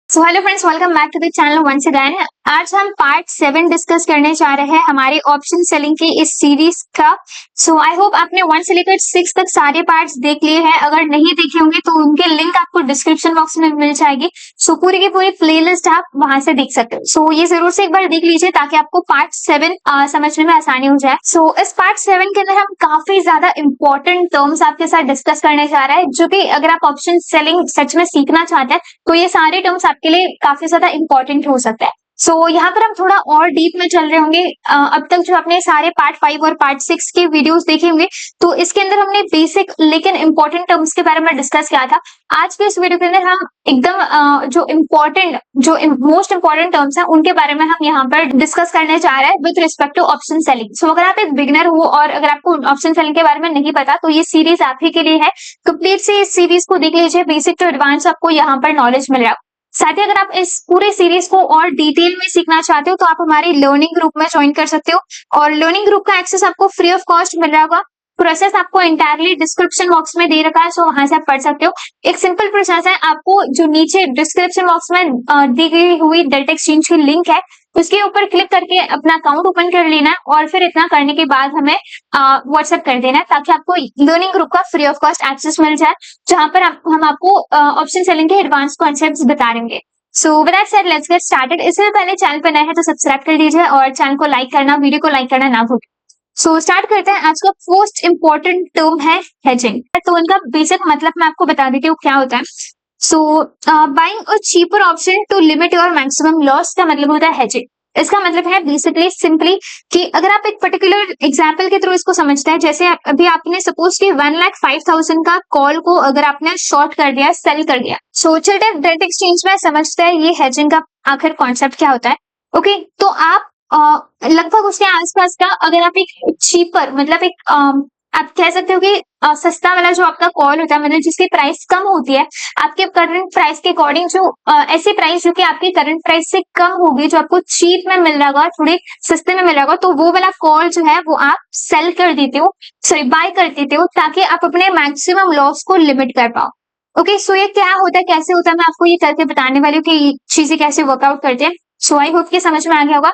So hello friends, welcome back to the channel once again. आज हम part 7 discuss करने जा रहे हैं हमारे ऑप्शन सेलिंग की इस सीरीज का। सो आई होप आपने 1 से लेकर 6 तक सारे पार्ट्स देख लिए हैं। अगर नहीं देखे होंगे तो उनके लिंक आपको डिस्क्रिप्शन बॉक्स में मिल जाएगी। सो पूरी की पूरी प्लेलिस्ट आप वहां से देख सकते हो। सो ये जरूर से एक बार देख लीजिए ताकि आपको पार्ट 7 समझने में आसानी हो जाए। सो इस पार्ट 7 के अंदर हम काफी ज्यादा इंपॉर्टेंट टर्म्स आपके साथ डिस्कस करने जा रहे हैं, जो कि अगर आप ऑप्शन सेलिंग सच में सीखना चाहते हैं तो ये सारे टर्म्स आपके लिए काफी ज्यादा इंपॉर्टेंट हो सकता है। सो यहाँ पर हम थोड़ा और डीप में चल रहे होंगे। अब तक जो आपने सारे पार्ट 5 और पार्ट 6 के वीडियोस देखे होंगे, तो इसके अंदर हमने बेसिक लेकिन इंपॉर्टेंट टर्म्स के बारे में डिस्कस किया था। आज के इस वीडियो के अंदर हम एकदम जो मोस्ट इंपॉर्टेंट टर्म्स हैं उनके बारे में हम यहाँ पर डिस्कस करने जा रहे हैं with respect to option selling. So अगर आप एक बिगिनर हो और अगर आपको ऑप्शन सेलिंग के बारे में नहीं पता तो ये सीरीज आप ही के लिए है। कंप्लीट से इस सीरीज को देख लीजिए, बेसिक टू एडवांस आपको यहाँ पर नॉलेज मिल रहा है। साथ ही अगर आप इस पूरे सीरीज को और डिटेल में सीखना चाहते हो तो आप हमारे लर्निंग ग्रुप में ज्वाइन कर सकते हो, और लर्निंग ग्रुप का एक्सेस आपको फ्री ऑफ कॉस्ट मिल रहा होगा। प्रोसेस आपको एंटायरली डिस्क्रिप्शन बॉक्स में दे रखा है, सो वहां से आप पढ़ सकते हो। एक सिंपल प्रोसेस है, आपको जो नीचे डिस्क्रिप्शन बॉक्स में दी गई हुई डेल्टा एक्सचेंज की लिंक है उसके ऊपर क्लिक करके अपना अकाउंट ओपन कर लेना है, और फिर इतना करने के बाद हमें व्हाट्सएप कर देना है ताकि आपको लर्निंग ग्रुप का फ्री ऑफ कॉस्ट एक्सेस मिल जाए, जहां पर हम आपको ऑप्शन सेलिंग के एडवांस कॉन्सेप्ट्स बता देंगे। So with that said, let's get started. इससे पहले चैनल पर नए हैं तो सब्सक्राइब कर दीजिए और चैनल को लाइक करना, वीडियो को लाइक करना ना भूलें। सो स्टार्ट करते हैं। आज का फर्स्ट इंपॉर्टेंट टर्म है हेजिंग। तो इनका बेसिक मतलब मैं आपको बता देती हूँ क्या होता है। So buying a cheaper option to limit your maximum loss का मतलब होता है हेजिंग। इसका मतलब है बेसिकली सिंपली कि अगर आप एक पर्टिकुलर एग्जांपल के थ्रू इसको समझते हैं, जैसे अभी आपने सपोज कि 1,05,000 का कॉल को अगर आपने शॉर्ट कर दिया, सेल कर दिया। सो चलते डेट एक्सचेंज में समझते हैं ये हेजिंग का आखिर कॉन्सेप्ट क्या होता है। ओके, तो आप लगभग उसके आसपास का अगर आप एक चीपर मतलब एक आप कह सकते हो कि सस्ता वाला जो आपका कॉल होता है, मतलब जिसकी प्राइस कम होती है आपके करंट प्राइस के अकॉर्डिंग, जो ऐसी प्राइस जो कि आपके करंट प्राइस से कम होगी, जो आपको चीप में मिल रहा होगा, थोड़े सस्ते में मिल रहा होगा, तो वो वाला कॉल जो है वो आप सेल कर देते हो, सॉरी बाय कर देते हो, ताकि आप अपने मैक्सिमम लॉस को लिमिट कर पाओ। ओके, सो ये क्या होता है, कैसे होता है, मैं आपको ये करके बताने वाली हूँ कि चीजें कैसे वर्कआउट करते हैं। सो आई होप कि समझ में आ गया होगा।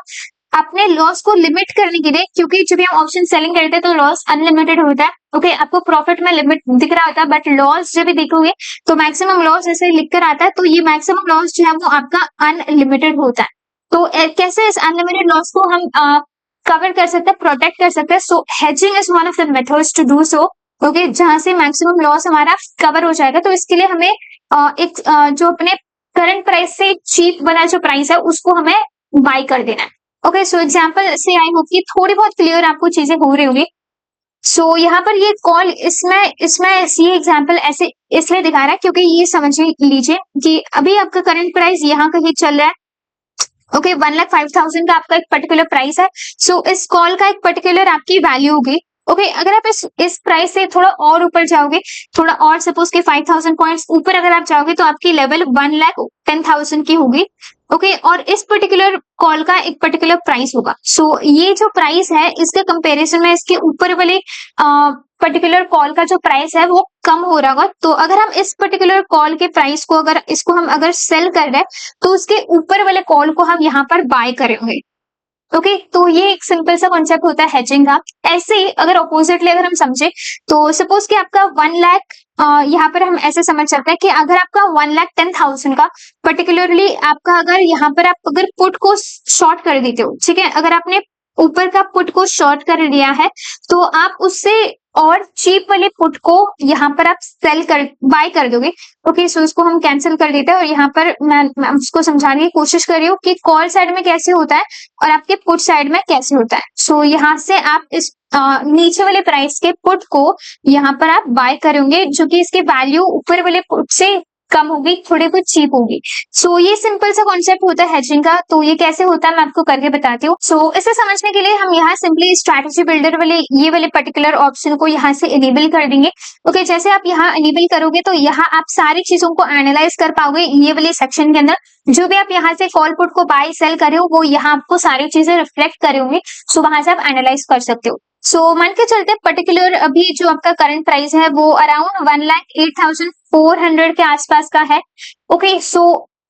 अपने लॉस को लिमिट करने के लिए, क्योंकि जब हम ऑप्शन सेलिंग करते हैं तो लॉस अनलिमिटेड होता है। ओके, आपको प्रॉफिट में लिमिट दिख रहा होता है, बट लॉस जब भी देखोगे तो मैक्सिमम लॉस ऐसे लिख कर आता है, तो ये मैक्सिमम लॉस जो है वो आपका अनलिमिटेड होता है। तो कैसे इस अनलिमिटेड लॉस को हम कवर कर सकते हैं, प्रोटेक्ट कर सकते हैं। So hedging is one of the methods to do so. Okay, जहां से मैक्सिमम लॉस हमारा कवर हो जाएगा। तो इसके लिए हमें जो अपने करंट प्राइस से चीप वाला जो प्राइस है उसको हमें बाय कर देना है। ओके, सो एग्जाम्पल से आई होप कि थोड़ी बहुत क्लियर आपको चीजें हो रही होंगी। सो यहाँ पर ये कॉल इसमें ये एग्जाम्पल ऐसे इसलिए दिखा रहा है क्योंकि ये समझ लीजिए कि अभी आपका करंट प्राइस यहाँ कहीं चल रहा है। ओके, 1,05,000 का आपका एक पर्टिकुलर प्राइस है। सो इस कॉल का एक पर्टिकुलर आपकी वैल्यू होगी। ओके, अगर आप इस प्राइस से थोड़ा और ऊपर जाओगे, थोड़ा और सपोज के 5,000 पॉइंट्स ऊपर अगर आप जाओगे तो आपकी लेवल 1,10,000 की होगी। ओके, और इस पर्टिकुलर कॉल का एक पर्टिकुलर प्राइस होगा। सो ये जो प्राइस है इसके कंपैरिजन में इसके ऊपर वाले पर्टिकुलर कॉल का जो प्राइस है वो कम हो रहा होगा। तो अगर हम इस पर्टिकुलर कॉल के प्राइस को अगर सेल कर रहे हैं तो उसके ऊपर वाले कॉल को हम यहाँ पर बाय करेंगे। ओके, तो ये एक सिंपल सा कॉन्सेप्ट होता है हेजिंग का। ऐसे ही अगर अपोजिटली अगर हम समझे तो सपोज कि आपका 1 लाख, यहाँ पर हम ऐसे समझ सकते हैं कि अगर आपका 1,10,000 का पर्टिकुलरली आपका अगर यहाँ पर आप अगर पुट को शॉर्ट कर देते हो, ठीक है, अगर आपने ऊपर का पुट को शॉर्ट कर दिया है तो आप उससे और चीप वाले पुट को यहाँ पर आप बाय कर दोगे। ओके, सो इसको हम कैंसिल कर देते हैं, और यहाँ पर मैं उसको समझाने की कोशिश कर रही हूँ कि कॉल साइड में कैसे होता है और आपके पुट साइड में कैसे होता है। सो यहाँ से आप इस नीचे वाले प्राइस के पुट को यहाँ पर आप बाय करोगे, जो कि इसकी वैल्यू ऊपर वाले पुट से कम होगी, थोड़ी कुछ चीप होगी। सो ये सिंपल सा कॉन्सेप्ट होता है हेजिंग का। तो ये कैसे होता है मैं आपको करके बताती हूँ। सो इसे समझने के लिए हम यहाँ सिंपली स्ट्रैटेजी बिल्डर वाले पर्टिकुलर ऑप्शन को यहाँ से इनेबल कर देंगे। ओके, जैसे आप यहाँ इनेबल करोगे तो यहाँ आप सारी चीजों को एनालाइज कर पाओगे। ये वाले सेक्शन के अंदर जो भी आप यहाँ से कॉल पुट को बाय सेल करे हो वो यहाँ आपको सारी चीजें रिफ्लेक्ट करे होंगे। सो वहां से आप एनालाइज कर सकते हो। सो मान के चलते पर्टिकुलर अभी जो आपका करंट प्राइस है वो अराउंड 1,08,400 के आसपास का है। ओके, सो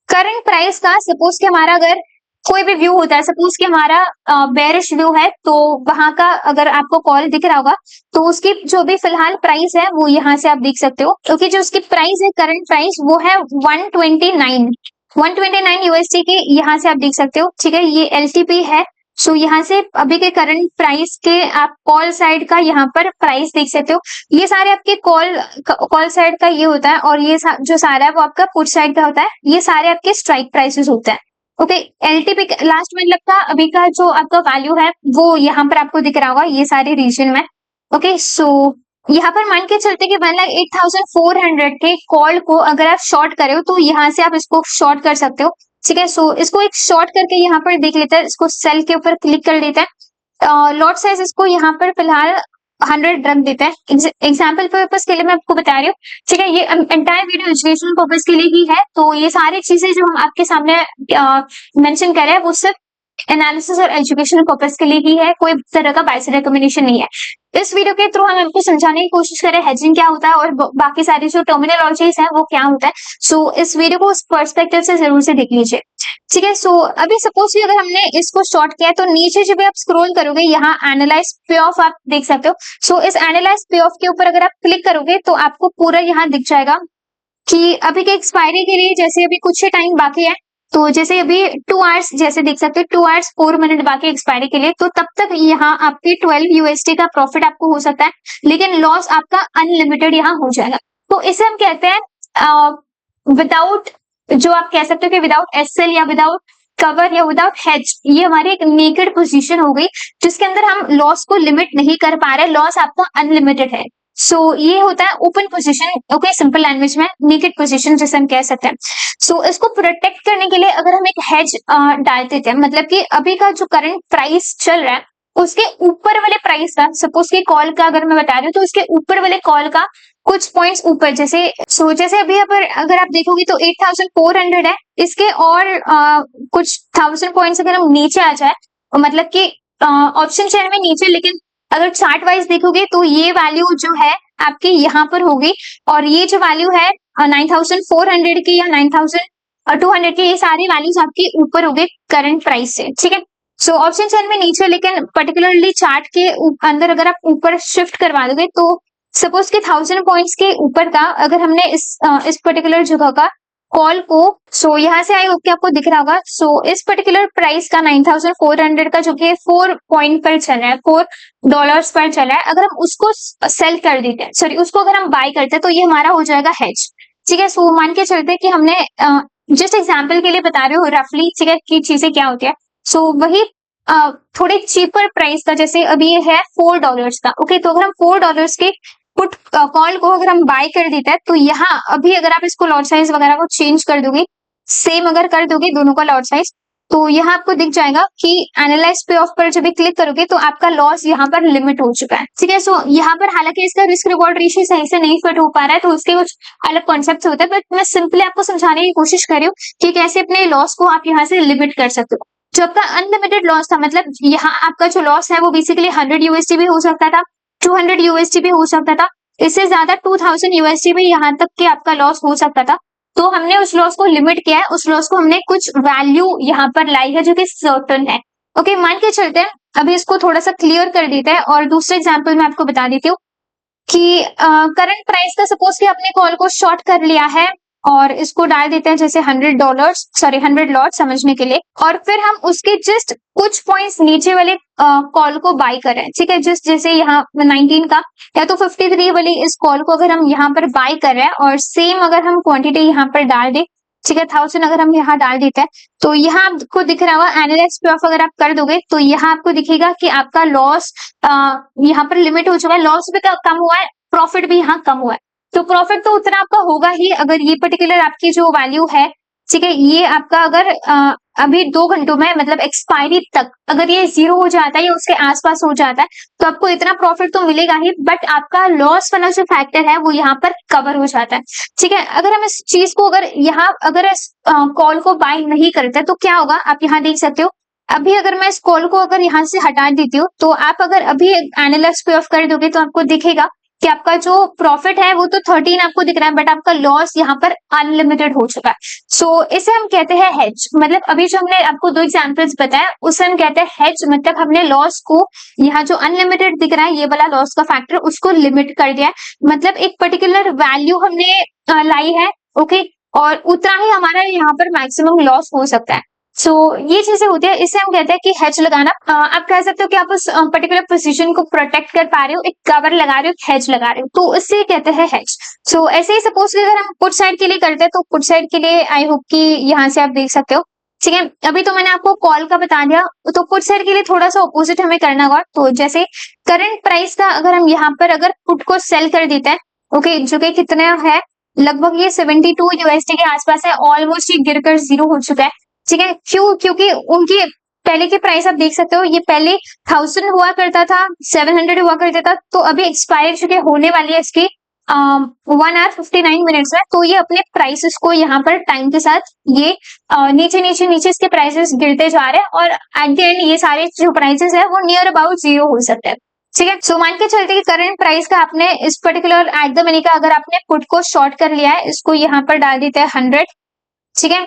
करंट प्राइस का सपोज कि हमारा अगर कोई भी व्यू होता है, सपोज कि हमारा बेरिश व्यू है, तो वहां का अगर आपको कॉल दिख रहा होगा तो उसकी जो भी फिलहाल प्राइस है वो यहाँ से आप देख सकते हो, क्योंकि जो उसकी प्राइस है करंट प्राइस वो है 129 यूएसडी की, यहाँ से आप देख सकते हो। ठीक है, ये एलटीपी है। सो यहाँ से अभी के करंट प्राइस के आप कॉल साइड का यहाँ पर प्राइस देख सकते हो। ये सारे आपके कॉल साइड का ये होता है, और ये जो सारा है वो आपका पुट साइड का होता है। ये सारे आपके स्ट्राइक प्राइसेस होते हैं। ओके, एलटीपी लास्ट मतलब का अभी का जो आपका वैल्यू है वो यहाँ पर आपको दिख रहा होगा ये सारे रीजन में। ओके, सो यहाँ पर मान के चलते कि 1,08,400 के कॉल को अगर आप शॉर्ट करे हो तो यहाँ से आप इसको शॉर्ट कर सकते हो। ठीक है, सो इसको एक शॉर्ट करके यहाँ पर देख लेते हैं, इसको सेल के ऊपर क्लिक कर देते हैं। लॉट साइज इसको यहाँ पर फिलहाल 100 रख देते हैं, एग्जाम्पल पर्पज के लिए मैं आपको बता रही हूँ। ठीक है, ये एंटायर वीडियो एजुकेशनल पर्पज के लिए ही है, तो ये सारी चीजें जो हम आपके सामने मेंशन कर रहे हैं वो सिर्फ एनालिसिस और एजुकेशनल पर्पज के लिए ही है, कोई तरह का बाय साइड रिकमेंडेशन नहीं है। इस वीडियो के थ्रू हम आपको समझाने की कोशिश करें हेजिंग क्या होता है और बाकी सारी जो टर्मिनोलॉजीज है वो क्या होता है। सो इस वीडियो को उस पर्सपेक्टिव से जरूर से देख लीजिए। ठीक है, सो अभी सपोज भी अगर हमने इसको शॉर्ट किया है तो नीचे जब आप स्क्रॉल करोगे यहाँ एनालाइज पे ऑफ आप देख सकते हो। सो इस एनालाइज पे ऑफ के ऊपर अगर आप क्लिक करोगे तो आपको पूरा यहाँ दिख जाएगा कि अभी के एक्सपायरी के लिए जैसे अभी कुछ ही टाइम बाकी है, तो जैसे अभी 2 आवर्स जैसे देख सकते हो 2 आवर्स 4 मिनट बाकी एक्सपायरी के लिए, तो तब तक यहाँ आपके 12 यूएसडी का प्रॉफिट आपको हो सकता है, लेकिन लॉस आपका अनलिमिटेड यहाँ हो जाएगा। तो इसे हम कहते हैं विदाउट, जो आप कह सकते हो कि विदाउट एसएल या विदाउट कवर या विदाउट हेज, ये हमारी एक नेकेड पोजीशन हो गई जिसके अंदर हम लॉस को लिमिट नहीं कर पा रहे, लॉस आपका अनलिमिटेड है। सो ये होता है open position. Okay, simple language में नेकेड पोजीशन जिसे हम कह सकते हैं। सो इसको प्रोटेक्ट करने के लिए अगर हम एक हेज डाल देते हैं, मतलब कि अभी का जो करंट प्राइस चल रहा है उसके ऊपर वाले प्राइस का, सपोज की कॉल का अगर मैं बता रही हूँ तो उसके ऊपर वाले कॉल का कुछ पॉइंट्स ऊपर, जैसे अभी अगर आप देखोगे तो 8,400 है, इसके और कुछ 1000 पॉइंट्स अगर हम नीचे आ जाए, मतलब कि ऑप्शन चेन में नीचे, लेकिन अगर चार्ट वाइज देखोगे तो ये वैल्यू जो है आपकी यहाँ पर होगी, और ये जो वैल्यू है 9,400 की या 9,200 की, ये सारी वैल्यूज आपकी ऊपर हो गई करंट प्राइस से। ठीक है, सो ऑप्शन चेन में नीचे, लेकिन पर्टिकुलरली चार्ट के अंदर अगर आप ऊपर शिफ्ट करवा दोगे तो सपोज के 1000 पॉइंट्स के ऊपर का अगर हमने इस पर्टिकुलर जगह का कॉल को, सो यहाँ से आई होप कि आपको दिख रहा होगा। सो इस पर्टिकुलर प्राइस का 9,400 का जो कि 4 पॉइंट पर चल रहा है, $4 पर चल रहा है, अगर हम उसको सेल कर देते हैं, सॉरी उसको अगर हम बाय करते हैं तो ये हमारा हो जाएगा हेज। ठीक है, सो मान के चलते हैं कि हमने जस्ट एग्जाम्पल के लिए बता रहे हो रफली, ठीक है, की चीजें क्या होती है। सो वही थोड़े चीपर प्राइस का, जैसे अभी ये है $4 का। ओके, तो अगर हम $4 के पुट कॉल को अगर हम बाय कर देते हैं तो यहाँ अभी अगर आप इसको लॉट साइज वगैरह को चेंज कर दोगे, सेम अगर कर दोगे दोनों का लॉट साइज, तो यहाँ आपको दिख जाएगा कि एनालाइज पे ऑफ पर जब भी क्लिक करोगे तो आपका लॉस यहाँ पर लिमिट हो चुका है। ठीक है, सो यहाँ पर हालांकि इसका रिस्क रिवॉर्ड रेशियो सही से नहीं फिट हो पा रहा है, तो उसके कुछ अलग कॉन्सेप्ट होते हैं, बट मैं सिंपली आपको समझाने की कोशिश कर रही हूँ कि कैसे अपने लॉस को आप यहाँ से लिमिट कर सकते हो। जो आपका अनलिमिटेड लॉस था, मतलब यहाँ आपका जो लॉस है वो बेसिकली 100 यूएसडी भी हो सकता था, 200 यूएसडी भी हो सकता था, इससे ज्यादा 2000 यूएसडी भी यहाँ तक कि आपका लॉस हो सकता था। तो हमने उस लॉस को लिमिट किया है, उस लॉस को हमने कुछ वैल्यू यहाँ पर लाई है जो कि सर्टेन है। ओके, मान के चलते हैं, अभी इसको थोड़ा सा क्लियर कर देते हैं और दूसरे एग्जाम्पल में आपको बता देती हूँ कि करंट प्राइस का सपोज कि आपने कॉल को शॉर्ट कर लिया है और इसको डाल देते हैं जैसे $100 लॉट समझने के लिए, और फिर हम उसके जस्ट कुछ पॉइंट्स नीचे वाले कॉल को बाय कर रहे हैं। ठीक है, जस्ट जैसे यहाँ 19 का या तो 53 वाली इस कॉल को अगर हम यहाँ पर बाय कर रहे हैं और सेम अगर हम क्वांटिटी यहाँ पर डाल दे, ठीक है, 1000 अगर हम यहाँ डाल देते हैं तो यहाँ आपको दिख रहा होगा एनालाइज पे ऑफ अगर आप कर दोगे तो यहाँ आपको दिखेगा कि आपका लॉस यहाँ पर लिमिट हो चुका है, लॉस भी कम हुआ है, प्रॉफिट भी यहाँ कम हुआ है। तो प्रॉफिट तो उतना आपका होगा ही अगर ये पर्टिकुलर आपकी जो वैल्यू है, ठीक है, ये आपका अगर अभी 2 घंटों में मतलब एक्सपायरी तक अगर ये 0 हो जाता है या उसके आसपास हो जाता है तो आपको इतना प्रॉफिट तो मिलेगा ही, बट आपका लॉस वाला जो फैक्टर है वो यहाँ पर कवर हो जाता है। ठीक है, अगर हम इस चीज को अगर इस कॉल को बाय नहीं करते तो क्या होगा, आप यहाँ देख सकते हो। अभी अगर मैं इस कॉल को अगर यहाँ से हटा देती हूँ तो आप अगर अभी एनालाइज पे ऑफ कर दोगे तो आपको दिखेगा कि आपका जो प्रॉफिट है वो तो 13 आपको दिख रहा है, बट आपका लॉस यहाँ पर अनलिमिटेड हो चुका है। सो इसे हम कहते हैं हेज। मतलब अभी जो हमने आपको 2 एग्जांपल्स बताया उसे हम कहते हैं हेज। मतलब हमने लॉस को, यहाँ जो अनलिमिटेड दिख रहा है ये वाला लॉस का फैक्टर, उसको लिमिट कर दिया है। मतलब एक पर्टिकुलर वैल्यू हमने लाई है, ओके, और उतना ही हमारा यहाँ पर मैक्सिमम लॉस हो सकता है। सो ये चीजें होती है, इसे हम कहते हैं कि हेज लगाना। आप कह सकते हो कि आप उस पर्टिकुलर पोजीशन को प्रोटेक्ट कर पा रहे हो, एक कवर लगा रहे हो, हेज लगा रहे हो, तो इससे कहते हैं हेज। सो ऐसे ही सपोज कि अगर हम पुट साइड के लिए करते हैं, तो पुट साइड के लिए आई होप कि यहाँ से आप देख सकते हो, ठीक है। अभी तो मैंने आपको कॉल का बता दिया, तो पुट साइड के लिए थोड़ा सा ऑपोजिट हमें करना होगा। तो जैसे करंट प्राइस का अगर हम यहाँ पर अगर पुट को सेल कर देते हैं, ओके, जो कि कितना है, लगभग ये 72 यूएसडी के आसपास है, ऑलमोस्ट ये गिरकर 0 हो चुका है, ठीक है। क्यों? क्योंकि उनकी पहले की प्राइस आप देख सकते हो, ये पहले 1000 हुआ करता था, 700 हुआ करता था, तो अभी एक्सपायर चुके होने वाली है इसकी 1 आवर 59 मिनट्स में। तो ये अपने प्राइसेस को यहाँ पर टाइम के साथ ये नीचे नीचे नीचे इसके प्राइसेस गिरते जा रहे हैं, और एट द एंड ये सारे जो प्राइसेस है वो नियर अबाउट 0 हो सकते हैं, ठीक है। सो मान के चलते कि करंट प्राइस का आपने इस पर्टिकुलर एट द मनी का अगर आपने पुट को शॉर्ट कर लिया है, इसको यहाँ पर डाल देते हैं 100, ठीक है।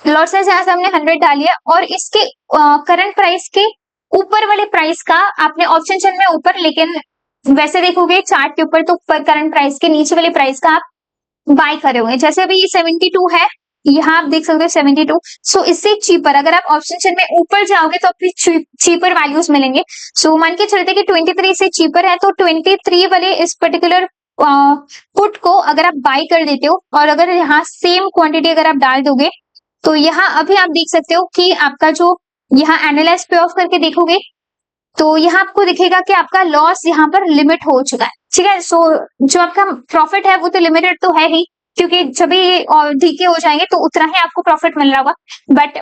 लॉट साइज यहाँ से हमने 100 डाली है, और इसके करंट प्राइस के ऊपर वाले प्राइस का आपने ऑप्शन चेन में ऊपर, लेकिन वैसे देखोगे चार्ट के ऊपर तो करंट प्राइस के नीचे वाले प्राइस का आप बाय करे हुए हैं। जैसे अभी ये 72 है, यहाँ आप देख सकते हो 72। सो इससे चीपर अगर आप ऑप्शन चेन में ऊपर जाओगे तो आपको चीपर वैल्यूज मिलेंगे। सो मान के चलते कि 23 से चीपर है, तो 23 वाले इस पर्टिकुलर पुट को अगर आप बाय कर देते हो, और अगर यहाँ सेम क्वांटिटी अगर आप डाल दोगे, तो यहाँ अभी आप देख सकते हो कि आपका जो यहाँ एनालाइज पे ऑफ करके देखोगे, तो यहाँ आपको दिखेगा कि आपका लॉस यहाँ पर लिमिट हो चुका है, ठीक है। सो जो आपका प्रॉफिट है वो तो लिमिटेड तो है ही, क्योंकि जब भी ये डीके हो जाएंगे तो उतना ही आपको प्रॉफिट मिल रहा होगा, बट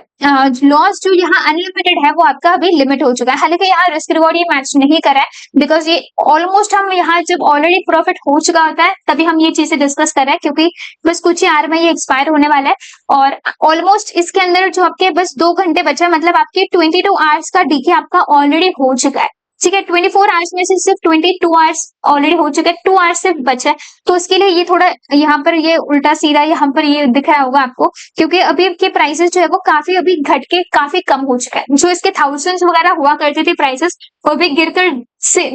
लॉस जो यहाँ अनलिमिटेड है वो आपका अभी लिमिट हो चुका है। हालांकि यहाँ रिस्क रिवॉर्ड ये मैच नहीं करा है, बिकॉज ये ऑलमोस्ट हम यहाँ जब ऑलरेडी प्रॉफिट हो चुका होता है तभी हम ये चीजें डिस्कस कर रहे हैं, क्योंकि बस कुछ ही आवर में ये एक्सपायर होने वाला है, और ऑलमोस्ट इसके अंदर जो आपके बस 2 घंटे बचा है, मतलब आपके 22 आवर्स का डीके आपका ऑलरेडी हो चुका है, ठीक है। 24 आवर्स में से सिर्फ 22 आवर्स ऑलरेडी हो चुके हैं, 2 आवर्स सिर्फ बचा है। तो उसके लिए ये थोड़ा यहाँ पर ये उल्टा सीधा यहाँ पर ये दिख रहा होगा आपको, क्योंकि अभी के प्राइसेस जो है वो काफी अभी घट के काफी कम हो चुका है। जो इसके थाउजेंड्स वगैरह हुआ करते थे प्राइसेस, वो भी गिरकर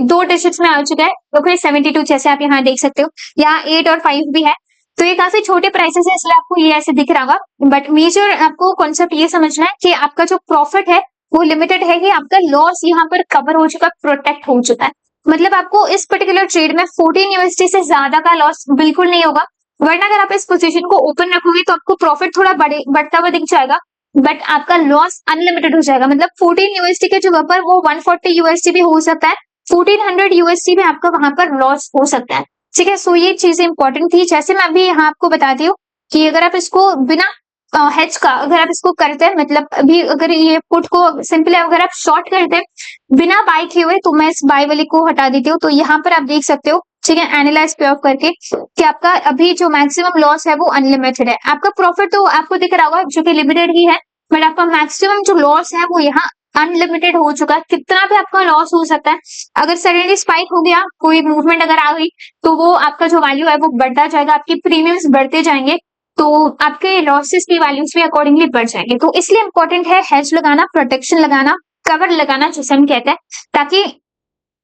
2 डिजिट्स में आ चुका है, ओके, 72 जैसे आप यहाँ देख सकते हो, यहाँ 8 और 5 भी है। तो ये काफी छोटे प्राइसेस है, इसलिए आपको ये ऐसे दिख रहा होगा, बट मेजर आपको कॉन्सेप्ट ये समझना है कि आपका जो प्रॉफिट है वो लिमिटेड है, कि आपका लॉस यहाँ पर कवर हो चुका, प्रोटेक्ट हो चुका है। मतलब आपको इस पर्टिकुलर ट्रेड में 14 यूएसडी से ज्यादा का लॉस बिल्कुल नहीं होगा, वरना अगर आप इस पोजीशन को ओपन रखोगे तो आपको प्रॉफिट थोड़ा बढ़ता हुआ दिख जाएगा, बट आपका लॉस अनलिमिटेड हो जाएगा। मतलब 14 यूएसडी के जगह पर वो 140 यूएसडी भी हो सकता है, 1400 यूएसडी भी आपका वहां पर लॉस हो सकता है, ठीक है। सो ये चीजें इंपॉर्टेंट थी। जैसे मैं अभी यहाँ आपको बताती हूँ कि अगर आप इसको बिना हेज का अगर आप इसको करते हैं, मतलब अभी अगर ये पुट को सिंपली अगर आप शॉर्ट करते हैं बिना बाय किए हुए, तो मैं इस बाय वाले को हटा देती हूँ। तो यहाँ पर आप देख सकते हो, ठीक है, एनालाइज पे ऑफ करके, कि आपका अभी जो मैक्सिमम लॉस है वो अनलिमिटेड है। आपका प्रॉफिट तो आपको दिख रहा होगा जो कि लिमिटेड ही है, बट आपका मैक्सिमम जो लॉस है वो यहाँ अनलिमिटेड हो चुका है। कितना भी आपका लॉस हो सकता है, अगर सडनली स्पाइक हो गया, कोई मूवमेंट अगर आ गई, तो वो आपका जो वैल्यू है वो बढ़ता जाएगा, आपके प्रीमियम्स बढ़ते जाएंगे, तो आपके लॉसेस की वैल्यूज भी अकॉर्डिंगली बढ़ जाएंगे। तो इसलिए इंपॉर्टेंट है हेज लगाना, प्रोटेक्शन लगाना, कवर लगाना जिसे हम कहते हैं, ताकि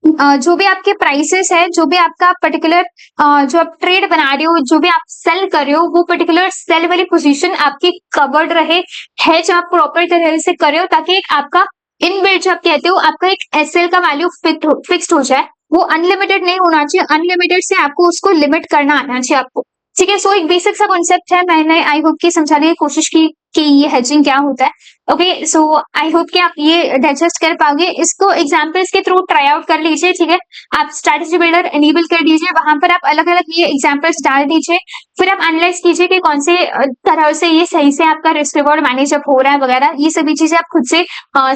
जो भी आपके प्राइसेस है, जो भी आपका पर्टिकुलर जो आप ट्रेड बना रहे हो, जो भी आप सेल कर रहे हो, वो पर्टिकुलर सेल वाली पोजीशन आपकी कवर्ड रहे, हेज आप प्रॉपर तरह से कर रहे हो, ताकि एक आपका इनबिल्ट जो आप कहते हो आपका एक एसएल का वैल्यू फिक्स्ड हो जाए। वो अनलिमिटेड नहीं होना चाहिए, अनलिमिटेड से आपको उसको लिमिट करना आना चाहिए आपको, ठीक है। सो एक बेसिक सा कॉन्सेप्ट है, मैंने आई होप कि समझाने की कोशिश की कि ये हेजिंग क्या होता है, ओके। सो आई होप कि आप ये डाइजेस्ट कर पाओगे। इसको एग्जांपल्स के थ्रू ट्राई आउट कर लीजिए, ठीक है। आप स्ट्रैटेजी बिल्डर एनेबल कर दीजिए, वहां पर आप अलग अलग ये एग्जांपल्स डाल दीजिए, फिर आप एनालाइज कीजिए कि कौन से तरह से ये सही से आपका रिस्क रिवॉर्ड मैनेज अप हो रहा है वगैरह। ये सभी चीजें आप खुद से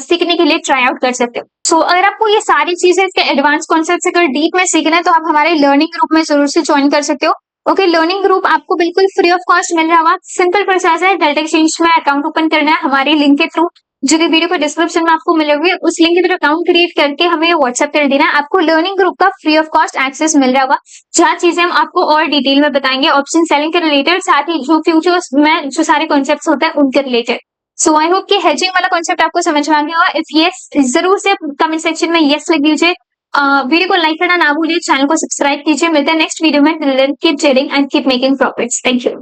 सीखने के लिए ट्राई आउट कर सकते हो। सो अगर आपको ये सारी चीजें इसके एडवांस कॉन्सेप्ट अगर डीप में सीखना है, तो आप हमारे लर्निंग ग्रुप में जरूर से ज्वाइन कर सकते हो, ओके। लर्निंग ग्रुप आपको बिल्कुल फ्री ऑफ कॉस्ट मिल रहा होगा। सिंपल प्रोसेस है, डेल्टा एक्सचेंज में अकाउंट ओपन करना है हमारे लिंक के थ्रू, जो कि वीडियो को डिस्क्रिप्शन में आपको मिलेगी, उस लिंक के थ्रू अकाउंट क्रिएट करके हमें व्हाट्सएप कर देना है। आपको लर्निंग ग्रुप का फ्री ऑफ कॉस्ट एक्सेस मिल रहा होगा, जहाँ चीजें हम आपको और डिटेल में बताएंगे ऑप्शन सेलिंग के रिलेटेड, साथ ही जो फ्यूचर्स में जो सारे कॉन्सेप्ट होते हैं उनके रिलेटेड। सो आई होप कि हेजिंग वाला कॉन्सेप्ट आपको समझ में आ गया होगा। इफ यस, जरूर से कमेंट सेक्शन में यस लिख दीजिए। वीडियो को लाइक करना ना भूलिए, चैनल को सब्सक्राइब कीजिए। मिलते हैं नेक्स्ट वीडियो में। Keep trading and keep making profits. Thank you.